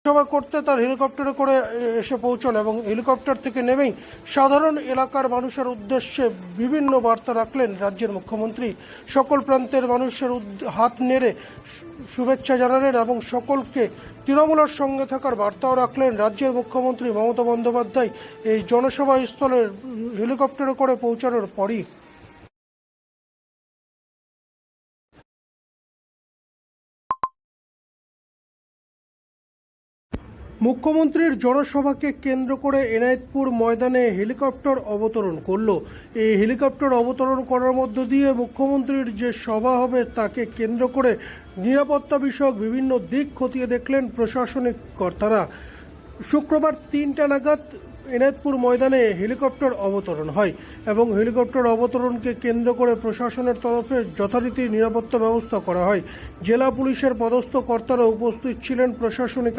সভা করতে তার হেলিকপ্টারে করে এসে পৌঁছন এবং হেলিকপ্টার থেকে নেমেই সাধারণ এলাকার মানুষের উদ্দেশ্যে বিভিন্ন বার্তা রাখলেন রাজ্যের মুখ্যমন্ত্রী। সকল প্রান্তের মানুষের হাত নেড়ে শুভেচ্ছা জানালেন এবং সকলকে তৃণমূলের সঙ্গে থাকার বার্তাও রাখলেন রাজ্যের মুখ্যমন্ত্রী মমতা বন্দ্যোপাধ্যায় এই জনসভা স্থলে হেলিকপ্টারে করে পৌঁছানোর পরই। মুখ্যমন্ত্রীর জনসভাকে কেন্দ্র করে এনায়েতপুর ময়দানে হেলিকপ্টার অবতরণ করল। এই হেলিকপ্টার অবতরণ করার মধ্য দিয়ে মুখ্যমন্ত্রীর যে সভা হবে তাকে কেন্দ্র করে নিরাপত্তা বিষয়ক বিভিন্ন দিক খতিয়ে দেখলেন প্রশাসনিক কর্তারা। শুক্রবার 3টা নাগাদ এনায়েতপুর ময়দানে হেলিকপ্টার অবতরণ হয় এবং হেলিকপ্টার অবতরণকে কেন্দ্র করে প্রশাসনের তরফে যথারীতি নিরাপত্তা ব্যবস্থা করা হয়। জেলা পুলিশের পদস্থ কর্তারা উপস্থিত ছিলেন। প্রশাসনিক